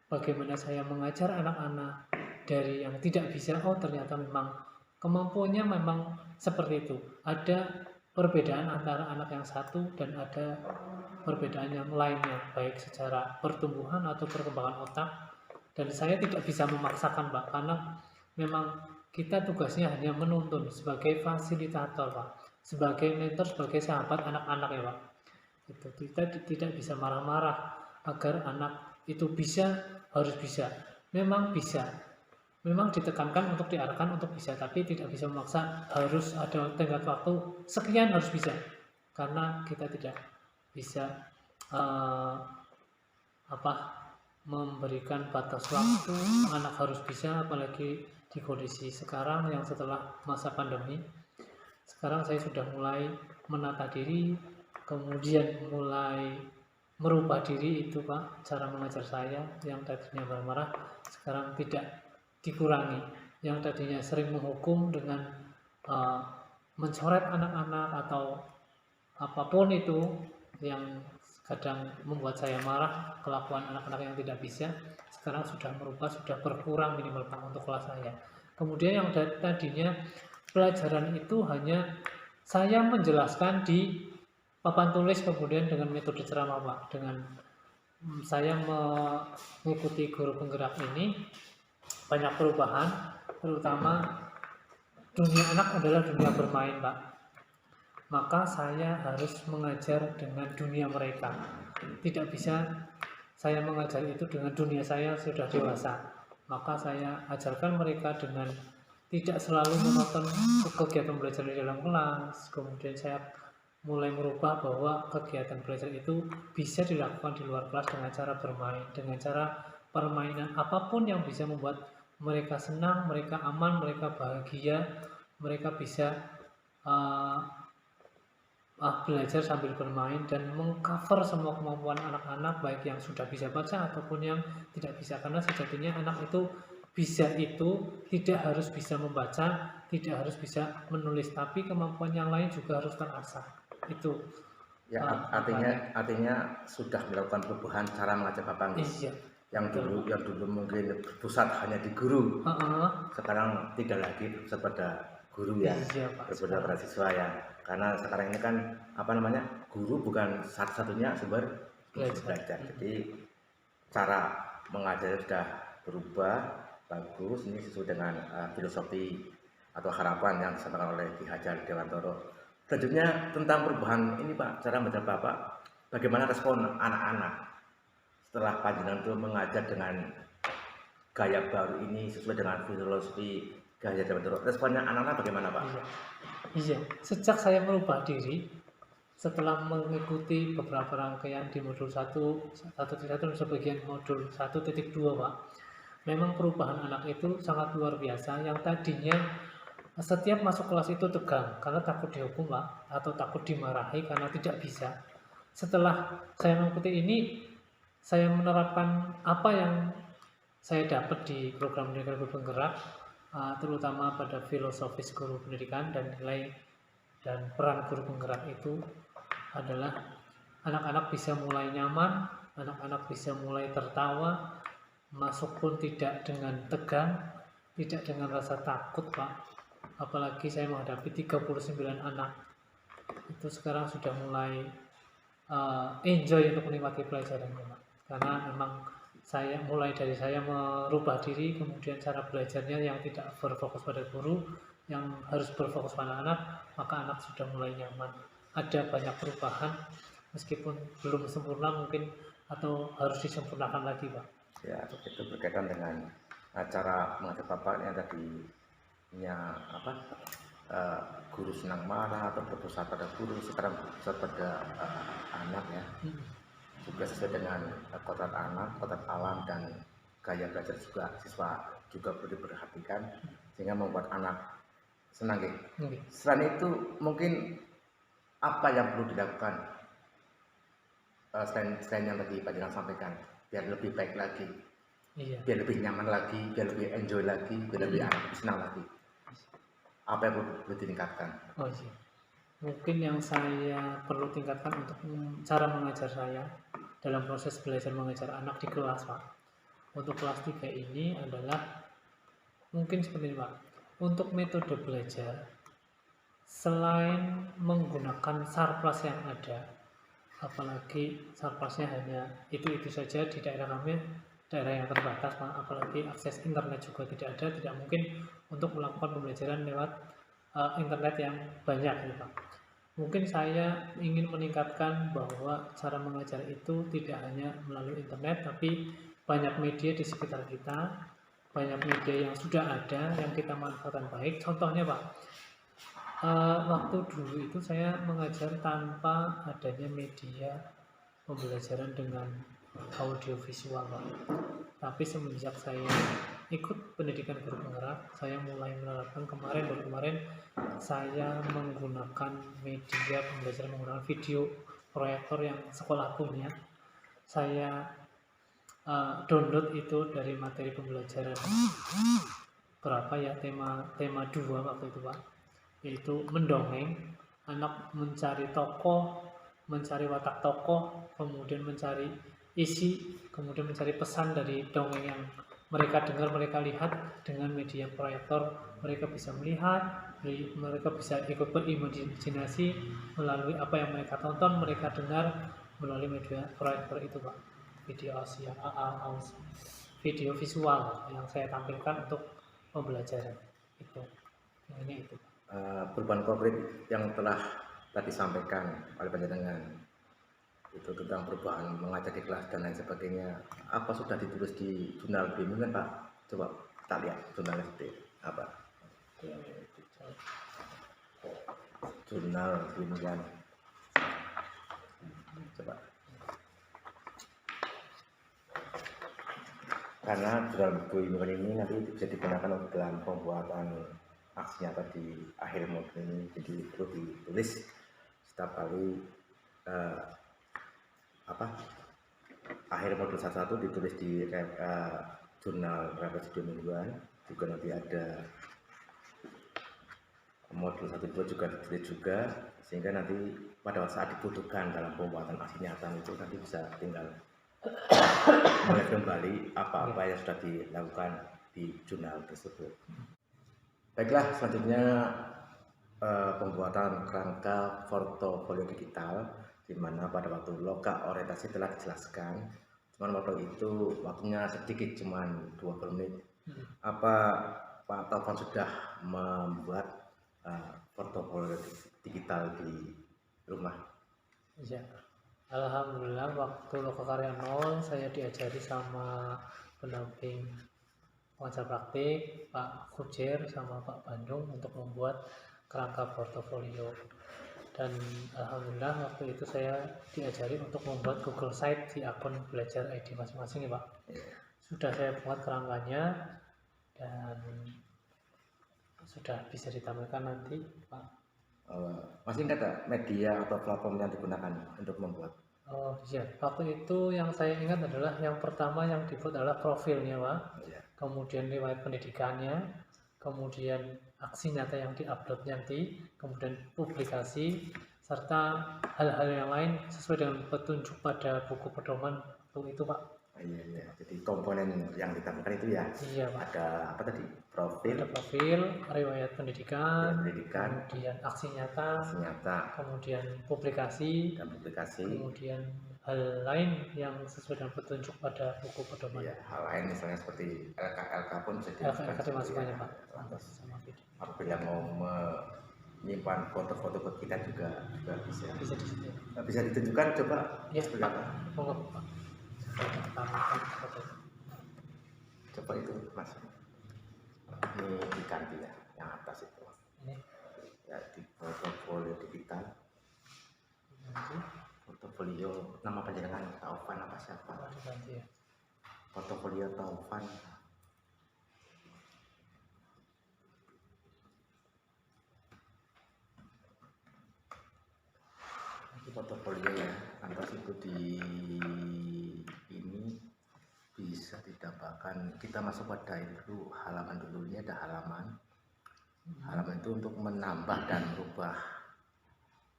Speaker 2: Bagaimana saya mengajar anak-anak dari yang tidak bisa, oh ternyata memang kemampuannya memang seperti itu. Ada perbedaan antara anak yang satu dan ada perbedaan yang lainnya, baik secara pertumbuhan atau perkembangan otak. Dan saya tidak bisa memaksakan, Pak, karena memang kita tugasnya hanya menuntun sebagai fasilitator, Pak, sebagai mentor, sebagai sahabat anak-anak ya, Pak. Itu kita tidak bisa marah-marah agar anak itu bisa, harus bisa. Memang bisa, memang ditekankan untuk diarahkan untuk bisa, tapi tidak bisa memaksa harus ada tenggat waktu sekian harus bisa, karena kita tidak bisa memberikan batas waktu anak harus bisa, apalagi di kondisi sekarang yang setelah masa pandemi. Sekarang saya sudah mulai menata diri, kemudian mulai merubah diri itu, Pak. Cara mengajar saya yang tadinya marah-marah sekarang tidak dikurangi, yang tadinya sering menghukum dengan mencoret anak-anak atau apapun itu yang kadang membuat saya marah, kelakuan anak-anak yang tidak bisa, sekarang sudah merubah, sudah berkurang minimal, Pak, untuk kelas saya. Kemudian yang tadinya pelajaran itu hanya saya menjelaskan di papan tulis, kemudian dengan metode ceramah, Pak. Dengan saya mengikuti guru penggerak ini banyak perubahan, terutama dunia anak adalah dunia bermain, Pak. Maka saya harus mengajar dengan dunia mereka. Tidak bisa saya mengajar itu dengan dunia saya sudah dewasa. Maka saya ajarkan mereka dengan tidak selalu menonton kegiatan belajar di dalam kelas. Kemudian saya mulai merubah bahwa kegiatan belajar itu bisa dilakukan di luar kelas dengan cara bermain, dengan cara permainan apapun yang bisa membuat mereka senang, mereka aman, mereka bahagia, mereka bisa belajar sambil bermain dan mengcover semua kemampuan anak-anak, baik yang sudah bisa baca ataupun yang tidak bisa. Karena sejatinya anak itu bisa itu tidak harus bisa membaca, tidak harus bisa menulis, tapi kemampuan yang lain juga harus terasah. Itu
Speaker 1: ya, artinya sudah melakukan perubahan cara mengajar Bapak.
Speaker 2: Iya.
Speaker 1: Yang dulu mungkin berpusat hanya di guru, sekarang tidak lagi berpusat pada guru ya, berpusat pada siswa ya. Karena sekarang ini kan guru bukan satu-satunya sumber belajar. Jadi cara mengajar sudah berubah, bagus. Ini sesuai dengan filosofi atau harapan yang disampaikan oleh Ki Hajar Dewantara. Selanjutnya tentang perubahan ini, Pak, cara mengajar Bapak, bagaimana respon anak-anak setelah panjenengan itu mengajar dengan gaya baru ini sesuai dengan filosofi Ki Hajar Dewantara? Responnya anak-anak bagaimana, Pak?
Speaker 2: Iya, sejak saya merubah diri setelah mengikuti beberapa rangkaian di modul 1.1 dan sebagian modul 1.2, Pak, memang perubahan anak itu sangat luar biasa. Yang tadinya Setiap masuk kelas itu tegang karena takut dihukum Pak, atau takut dimarahi karena tidak bisa. Setelah saya mengikuti ini, saya menerapkan apa yang saya dapat di program pendidikan guru penggerak, terutama pada filosofis guru pendidikan dan nilai dan peran guru penggerak itu adalah anak-anak bisa mulai nyaman, anak-anak bisa mulai tertawa, masuk pun tidak dengan tegang, tidak dengan rasa takut Pak. Apalagi saya menghadapi 39 anak, itu sekarang sudah mulai enjoy untuk menikmati pelajarannya Pak. Karena memang saya mulai dari saya merubah diri, kemudian cara belajarnya yang tidak berfokus pada guru, yang harus berfokus pada anak, maka anak sudah mulai nyaman. Ada banyak perubahan, meskipun belum sempurna mungkin, atau harus disempurnakan lagi Pak.
Speaker 1: Ya, itu berkaitan dengan cara mengajar Bapak yang tadinya apa, guru senang marah atau berpusat pada guru, sekarang berpusat pada anak ya. Juga sesuai dengan kodrat anak, kodrat alam, dan gaya belajar juga siswa juga perlu diperhatikan sehingga membuat anak senang gitu. Selain itu mungkin apa yang perlu dilakukan selain yang tadi Pak Jenang sampaikan, biar lebih baik lagi, biar lebih nyaman lagi, biar lebih enjoy lagi, biar lebih anak lebih senang lagi, apa yang perlu ditingkatkan?
Speaker 2: Mungkin yang saya perlu tingkatkan untuk cara mengajar saya dalam proses belajar mengajar anak di kelas Pak, untuk kelas 3 ini adalah mungkin seperti ini Pak. Untuk metode belajar, selain menggunakan sarplas yang ada, apalagi sarplasnya hanya itu saja di daerah kami, daerah yang terbatas Pak, apalagi akses internet juga tidak ada, tidak mungkin untuk melakukan pembelajaran lewat internet yang banyak gitu Pak. Mungkin saya ingin meningkatkan bahwa cara mengajar itu tidak hanya melalui internet, tapi banyak media di sekitar kita, banyak media yang sudah ada yang kita manfaatkan baik. Contohnya Pak, waktu dulu itu saya mengajar tanpa adanya media pembelajaran dengan audiovisual Pak. Tapi semenjak saya ikut pendidikan guru penggerak, saya mulai menerapkan baru kemarin saya menggunakan media pembelajaran menggunakan video proyektor yang sekolah punya. Saya download itu dari materi pembelajaran berapa ya, tema 2 waktu itu Pak, yaitu mendongeng, anak mencari tokoh, mencari watak tokoh, kemudian mencari isi, kemudian mencari pesan dari dongeng yang mereka dengar, mereka lihat. Dengan media proyektor mereka bisa melihat, mereka bisa ikut berimajinasi melalui apa yang mereka tonton, mereka dengar melalui media proyektor itu Pak. Video visual yang saya tampilkan untuk pembelajaran itu. Ini itu.
Speaker 1: Perubahan konkret yang telah tadi sampaikan oleh panjenengan itu tentang perubahan mengajar di kelas dan lain sebagainya, apa sudah ditulis di jurnal bimbingan Pak? Coba kita lihat jurnalnya seperti apa. Jurnal bimbingan, coba. Karena jurnal bimbingan ini nanti bisa digunakan untuk dalam pembuatan aksi nyata di akhir modul ini, jadi perlu ditulis setiap kali akhir modul 1 ditulis di jurnal referensi mingguan. Juga nanti ada modul 1-2 juga ditulis juga, sehingga nanti pada saat dibutuhkan dalam pembuatan aksi nyata itu nanti bisa tinggal melihat kembali apa-apa yang sudah dilakukan di jurnal tersebut. Baiklah, selanjutnya pembuatan kerangka portofolio digital, di mana pada waktu loka orientasi telah dijelaskan, cuman waktu itu waktunya sedikit, cuman 20 menit. Apa Pak Taufan sudah membuat portofolio digital di rumah?
Speaker 2: Ya, alhamdulillah waktu loka karya 0 saya diajari sama pendamping pengajar praktik Pak Kujer sama Pak Bandung untuk membuat kerangka portofolio. Dan alhamdulillah waktu itu saya diajari untuk membuat Google Site di akun belajar ID masing-masing ya Pak. Sudah saya buat kerangkanya dan sudah bisa ditampilkan nanti, Pak.
Speaker 1: Masih ingat tak media atau platform yang digunakan untuk membuat?
Speaker 2: Oh iya, waktu itu yang saya ingat adalah yang pertama yang dibuat adalah profilnya, Pak.
Speaker 1: Ya.
Speaker 2: Kemudian riwayat pendidikannya, kemudian aksi nyata yang diupload nanti, kemudian publikasi, serta hal-hal yang lain sesuai dengan petunjuk pada buku pedoman waktu itu, Pak.
Speaker 1: Iya, iya. Jadi komponen yang ditambahkan itu ya
Speaker 2: Iya, Pak.
Speaker 1: ada apa tadi? Profil,
Speaker 2: Ada profil, riwayat pendidikan,
Speaker 1: pendidikan,
Speaker 2: kemudian aksi nyata,
Speaker 1: senjata,
Speaker 2: kemudian publikasi,
Speaker 1: dan publikasi.
Speaker 2: kemudian hal lain yang sesuai dengan petunjuk pada buku pedoman.
Speaker 1: Iya, hal lain misalnya seperti LK pun bisa
Speaker 2: LK dimasukkannya,
Speaker 1: ya.
Speaker 2: Pak.
Speaker 1: Lantas
Speaker 2: Sama video.
Speaker 1: apabila mau menyimpan foto-foto kita juga bisa.
Speaker 2: Bisa di situ.
Speaker 1: Bisa ditunjukkan coba
Speaker 2: Ya,
Speaker 1: seperti
Speaker 2: Pak.
Speaker 1: apa?
Speaker 2: Monggo, Pak. Tambahkan foto.
Speaker 1: Coba itu Mas. Ini diganti ya, yang atas itu.
Speaker 2: Ini
Speaker 1: Ya di portofolio digital.
Speaker 2: nanti
Speaker 1: Portofolio nama panjangan Taufan apa siapa?
Speaker 2: diganti ya.
Speaker 1: Portofolio Taufan. Portofolio ya, lantas itu di ini bisa ditambahkan. Kita masuk pada itu halaman dulu, ini ada halaman. Halaman itu untuk menambah dan merubah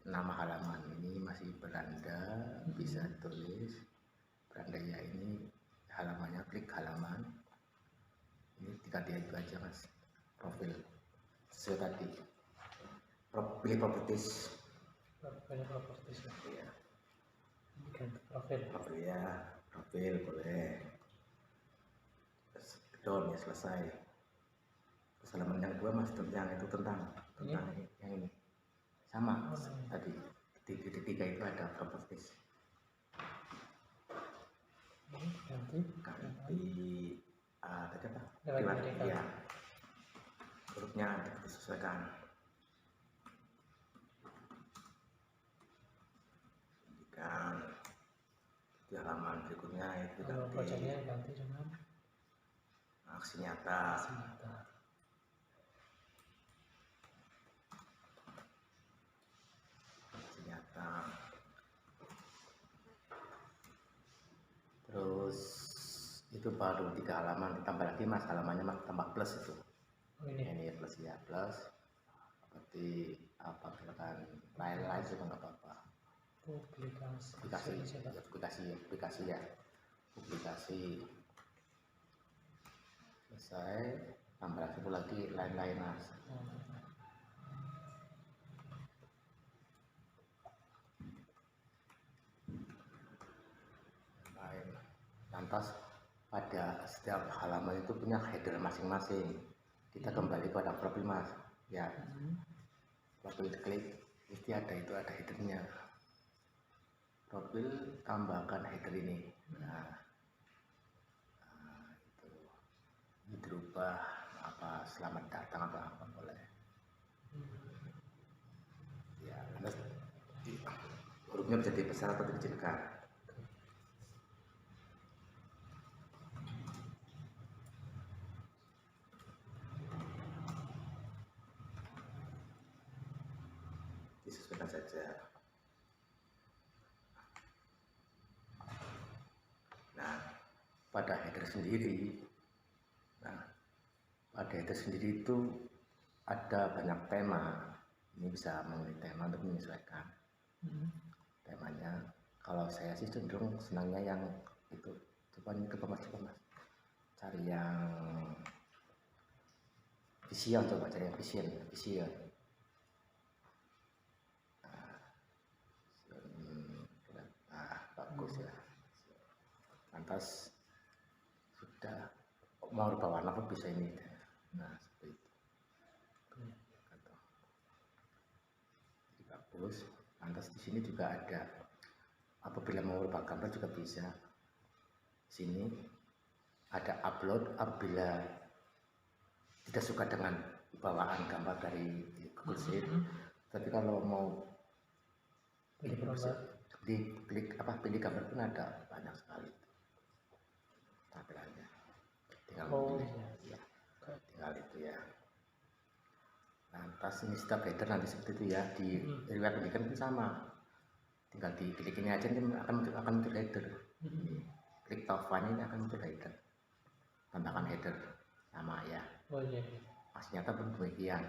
Speaker 1: nama halaman. Ini masih beranda, bisa tulis beranda ya, ini halamannya, klik halaman. Ini diganti itu aja Mas, profil sesuai tadi. Pilih properties.
Speaker 2: Profil properties.
Speaker 1: Ya.
Speaker 2: Ini ganti profil.
Speaker 1: Profil ya, profil boleh. Down ya, selesai. Terus halaman yang kedua Mas, yang itu tentang yang ini sama tadi di tiga itu ada properties.
Speaker 2: Ganti
Speaker 1: tadi apa?
Speaker 2: Ya.
Speaker 1: Hurufnya disesuaikan. Dan di halaman berikutnya itu
Speaker 2: ganti dengan
Speaker 1: aksi nyata. Terus itu baru 3 halaman, ditambah lagi Mas, halamannya Mas tambah plus itu. Ini plus ya, plus seperti apa, misalkan lain-lain juga nggak apa-apa. Publikasi ya, publikasi selesai, tambah lagi lain-lain Mas. Lantas pada setiap halaman itu punya header masing-masing. Kita kembali pada profil Mas ya, profil klik pasti ada headernya. Profil tambahkan header ini. Nah, ini berubah apa, selamat datang apa boleh ya. Lantas hurufnya bisa dibesar atau dikecilkan. Disesuaikan saja. Nah, pada header sendiri itu ada banyak tema. Ini bisa memilih tema untuk menyesuaikan temanya. Kalau saya sih cenderung senangnya yang itu. Coba Mas, cari yang vision, cari yang vision. Bagus ya. Lantas sudah mau rubah warna pun bisa ini. Nah, seperti itu. Jadi bagus. Lantas di sini juga ada, apabila mau rubah gambar juga bisa. Di sini ada upload apabila tidak suka dengan bawaan gambar dari Google Sheet. Tapi kalau mau pilih gambar pun ada banyak sekali tampilannya. Tinggal pilih ya, tinggal itu ya. atas ini step header nanti seperti itu ya, di riwayat pendidikan pun sama, tinggal diklik ini aja nanti akan muncul header. Klik top one ini akan muncul header, tambahkan header sama ya.
Speaker 2: Oh iya.
Speaker 1: Aksi nyata pun demikian,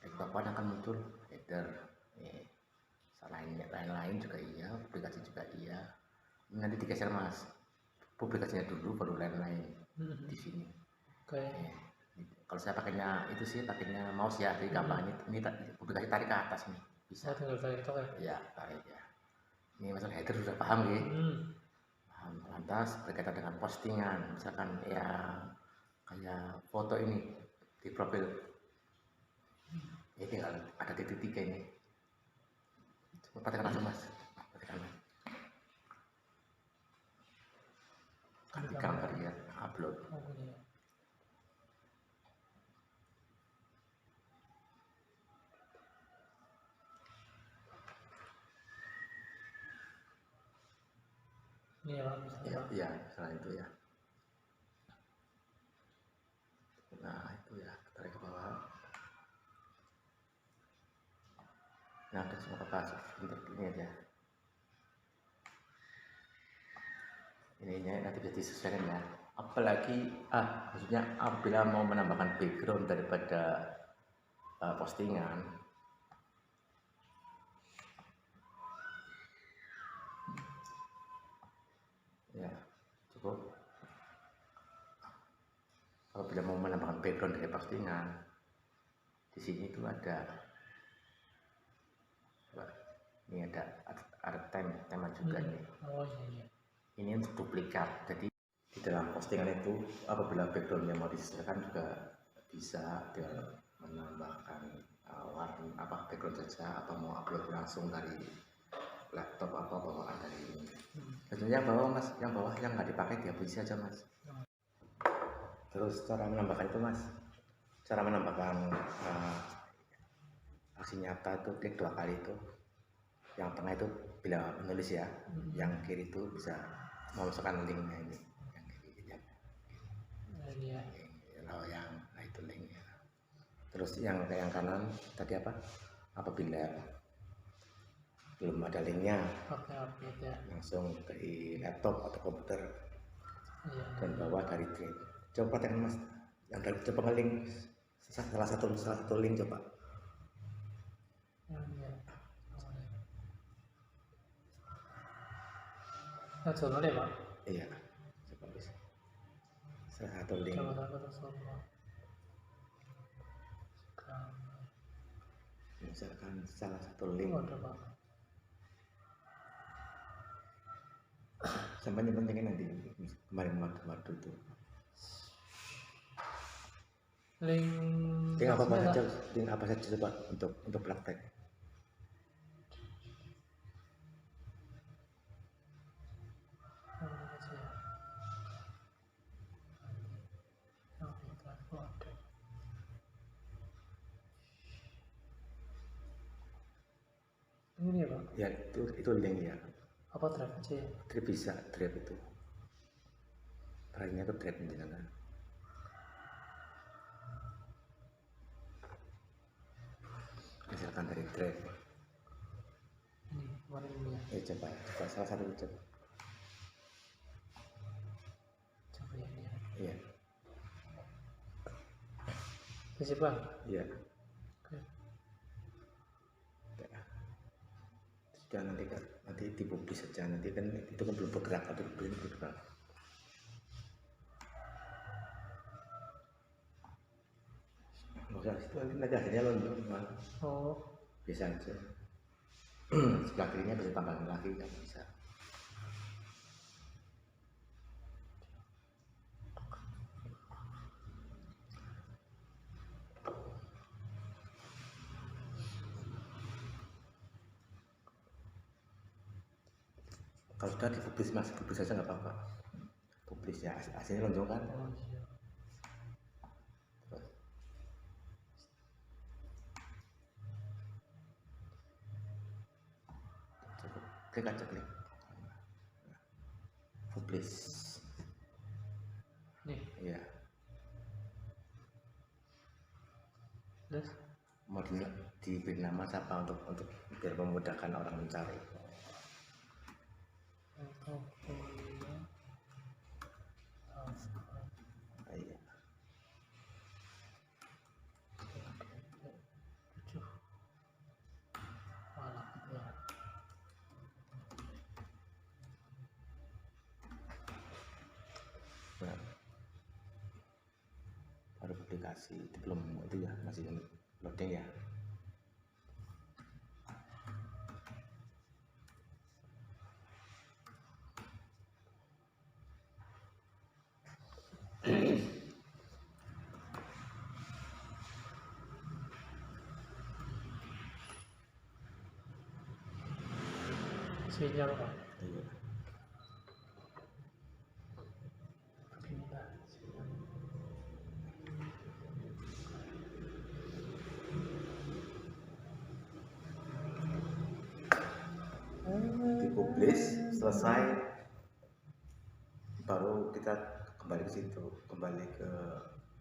Speaker 1: klik top one akan muncul header. Lain-lain juga iya, publikasi juga iya. Ini nanti digeser mas, publikasinya dulu baru lain-lain di sini.
Speaker 2: Oke.
Speaker 1: Kalau saya pakainya itu sih, pakainya mouse ya, jadi gampang. Ini publikasi tarik ke atas nih, bisa.
Speaker 2: Tinggal tarik itu kayak.
Speaker 1: Ya tarik ya. Ini masalah header sudah paham ya. Paham. Lantas berkaitan dengan postingan, misalkan ya kayak foto ini di profil, ini tinggal ada titik 3 ini. Perhatikan langsung mas, perhatikan. Ganti gambar ya, upload.
Speaker 2: Ini ya,
Speaker 1: ya, salah itu ya. Nah itu ya, tarik ke bawah. Nah udah semua pas untuk ini aja. Ininya nanti bisa disesuaikan ya. Apalagi maksudnya apabila mau menambahkan background daripada postingan, ya cukup. Apabila mau menambahkan background dari postingan, di sini itu ada, ini ada tema juga nih.
Speaker 2: Oh iya.
Speaker 1: Ini untuk duplikat. Jadi di dalam postingan itu apabila backgroundnya mau disesuaikan juga bisa, dengan menambahkan warna background saja, atau mau upload langsung dari laptop atau bawaan dari ini. Tentunya yang bawah mas, yang bawah yang nggak dipakai dihapus aja mas. Terus cara menambahkan itu mas, cara menambahkan aksi nyata itu klik 2 kali itu. Yang tengah itu bila menulis ya, yang kiri itu bisa memasukkan linknya ini, yang kiri ya. Kalau yang itu linknya. Terus yang kanan tadi apa? Apabila belum ada linknya, langsung dari laptop atau komputer dan bawa dari thread. Coba tekan mas, yang tadi coba nge-link salah satu link coba.
Speaker 2: Coba deh pak.
Speaker 1: Iya, coba bisa. Salah satu link. Misalkan salah satu link. Sampai nyimpennya nanti kemarin waktu itu. Link apa saja coba untuk praktek.
Speaker 2: Ini ya pak?
Speaker 1: Ya itu link ya.
Speaker 2: Apa drive aja ya?
Speaker 1: Drive bisa, drive itu. Filenya ke drive misalkan. Misalkan dari drive.
Speaker 2: Ini kemarin ini ya.
Speaker 1: Coba salah satu coba.
Speaker 2: Coba ya ini.
Speaker 1: Iya.
Speaker 2: Bisa bang?
Speaker 1: Iya. Sudah nanti dipublis saja, nanti kan itu kan belum bergerak atau belum bergerak. Nggak usah, itu nanti hasilnya lonjong.
Speaker 2: Oh.
Speaker 1: Bisa aja. Sebelah kirinya bisa tambahin lagi kan bisa. Kalau sudah dipublis mas, publis saja nggak apa-apa. Publis ya, hasilnya lonjong kan.
Speaker 2: Oh iya.
Speaker 1: Cukup klik aja, klik publis.
Speaker 2: Nih.
Speaker 1: Iya. diberi nama siapa untuk biar memudahkan orang mencari? Iya. Nah, baru publikasi itu belum itu ya, masih loading ya.
Speaker 2: Sinyal Pak.
Speaker 1: Iya.
Speaker 2: Pindah sinyal.
Speaker 1: Dipublish selesai baru kita kembali ke situ, kembali ke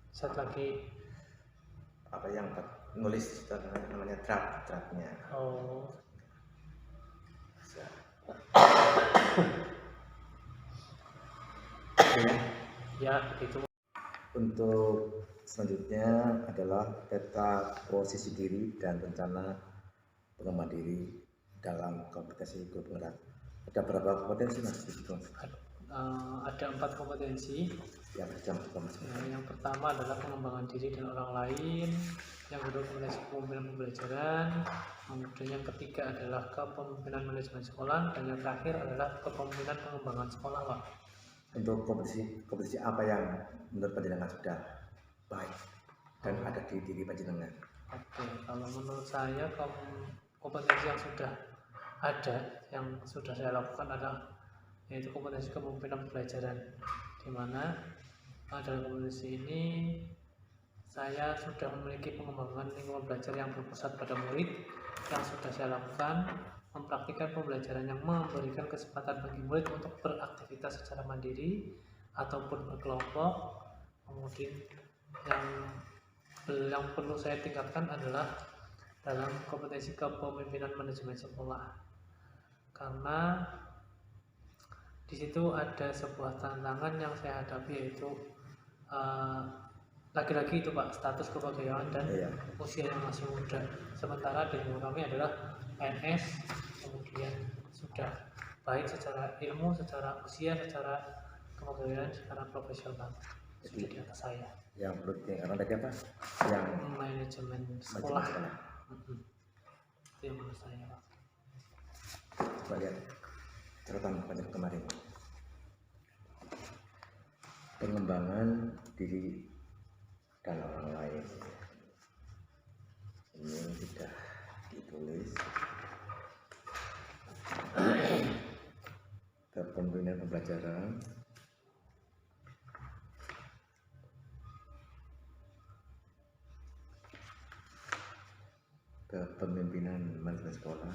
Speaker 2: Set lagi.
Speaker 1: apa yang nulis namanya draftnya.
Speaker 2: Oh.
Speaker 1: Bisa.
Speaker 2: Ya, itu.
Speaker 1: Untuk selanjutnya adalah peta posisi diri dan rencana pengembangan diri dalam kompetisi guru penggerak. Ada berapa kompetensi mas?
Speaker 2: Ada 4 kompetensi.
Speaker 1: Ya, berjam juga mas.
Speaker 2: Yang pertama adalah pengembangan diri dan orang lain, yang kedua kompetensi kepemimpinan pembelajaran, kemudian yang ketiga adalah kepemimpinan manajemen sekolah, dan yang terakhir adalah kepemimpinan pengembangan sekolah Pak.
Speaker 1: Untuk kompetisi apa yang menurut panjenengan sudah baik dan ada di diri panjenengan?
Speaker 2: Oke, kalau menurut saya kompetensi yang sudah ada, yang sudah saya lakukan adalah yaitu kompetensi kepemimpinan pembelajaran, di mana dalam kompetensi ini saya sudah memiliki pengembangan lingkungan belajar yang berpusat pada murid, yang sudah saya lakukan mempraktikkan pembelajaran yang memberikan kesempatan bagi murid untuk beraktivitas secara mandiri ataupun berkelompok. Kemudian yang perlu saya tingkatkan adalah dalam kompetensi kepemimpinan manajemen sekolah, karena di situ ada sebuah tantangan yang saya hadapi, yaitu lagi-lagi itu Pak, status kepegawaian dan usia yang masih muda, sementara di lingkungan kami adalah PNS, kemudian sudah baik secara ilmu, secara usia, secara kepegawaian, secara profesional sudah di atas saya.
Speaker 1: Yang perlu ditingkatkan tadi apa? Yang
Speaker 2: manajemen sekolah. Itu yang menurut saya Pak.
Speaker 1: Coba lihat catatan banyak kemarin. Pengembangan diri dan orang lain. Ini sudah ditulis. Kepemimpinan pembelajaran, kepemimpinan manajemen sekolah,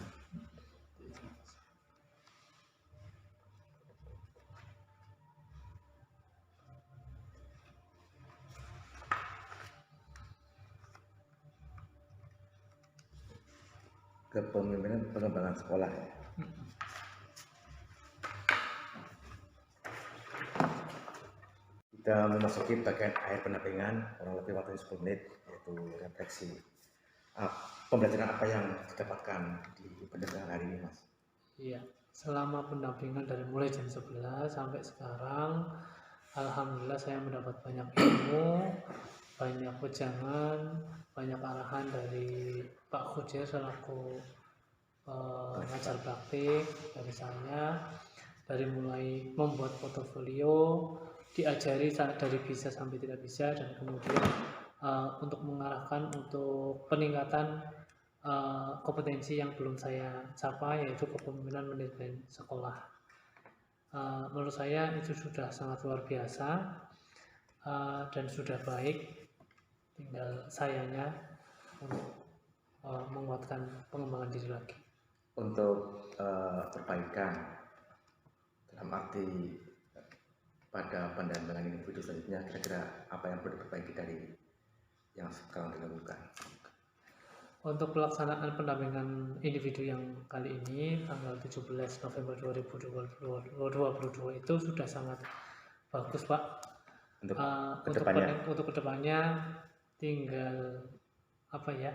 Speaker 1: kepemimpinan pengembangan sekolah. Kita memasuki bagian akhir pendampingan, kurang lebih waktu 10 menit, yaitu refleksi. Pembelajaran apa yang didapatkan di pendampingan hari ini mas?
Speaker 2: Iya, selama pendampingan dari mulai jam 11 sampai sekarang, alhamdulillah saya mendapat banyak ilmu, banyak wejangan, banyak arahan dari Pak Khudir selaku pengajar praktik dari saya, dari mulai membuat portofolio, diajari dari bisa sampai tidak bisa, dan kemudian untuk mengarahkan untuk peningkatan kompetensi yang belum saya capai, yaitu kepemimpinan manajemen sekolah. Menurut saya itu sudah sangat luar biasa dan sudah baik, tinggal sayanya untuk menguatkan pengembangan diri lagi.
Speaker 1: Untuk perbaikan dalam arti pada pendampingan individu selanjutnya, kira-kira apa yang perlu diperbaiki dari yang sekarang dilakukan?
Speaker 2: Untuk pelaksanaan pendampingan individu yang kali ini tanggal 17 November 2022 itu sudah sangat bagus, Pak.
Speaker 1: Untuk
Speaker 2: Untuk
Speaker 1: kedepannya
Speaker 2: kedepannya tinggal apa ya,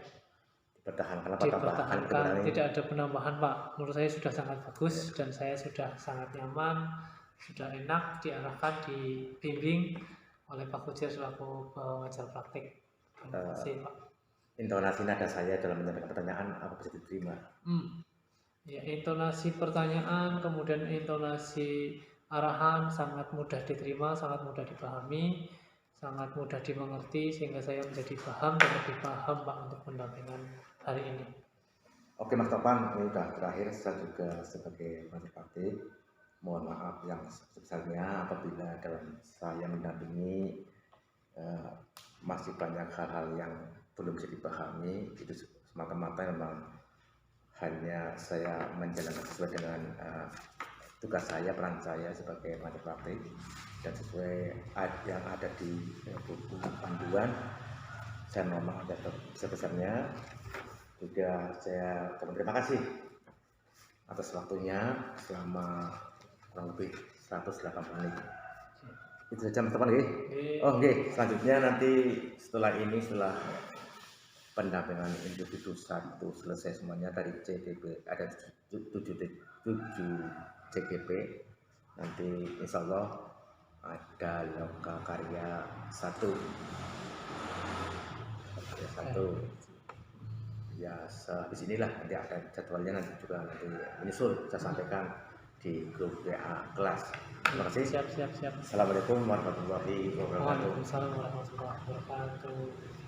Speaker 1: dipertahankan
Speaker 2: dipertahankan, tidak ada penambahan, Pak. Menurut saya sudah sangat bagus dan saya sudah sangat nyaman, sudah enak diarahkan, dibimbing oleh Pak Kujir selaku pengajar praktik. Terima kasih, Pak.
Speaker 1: Intonasi nada saya dalam menyampaikan pertanyaan apa bisa diterima?
Speaker 2: Ya, intonasi pertanyaan, kemudian intonasi arahan sangat mudah diterima, sangat mudah dipahami, sangat mudah dimengerti, sehingga saya menjadi paham dan lebih paham, Pak, untuk pendampingan hari ini.
Speaker 1: Oke Mas Topan, ini sudah terakhir. Saya juga sebagai pengajar praktik mohon maaf yang sebesarnya apabila dalam saya mendampingi masih banyak hal-hal yang belum bisa dipahami. Itu semata-mata memang hanya saya menjalankan sesuai dengan tugas saya, peran saya sebagai pengajar praktik dan sesuai yang ada di buku panduan. Saya mohon maaf yang sebesar-besarnya. Juga saya terima kasih atas waktunya selama kurang lebih 108 menit. Itu saja teman-teman. Oke, selanjutnya nanti setelah pendampingan individu 1 selesai semuanya dari CGP, ada 7 CGP, nanti insya Allah ada loka karya 1 ya. Habis inilah nanti ada jadwalnya, nanti juga nanti menyusul saya sampaikan di grup WA kelas. Terima kasih.
Speaker 2: Siap.
Speaker 1: Assalamualaikum warahmatullahi wabarakatuh.
Speaker 2: Waalaikumsalam warahmatullahi wabarakatuh.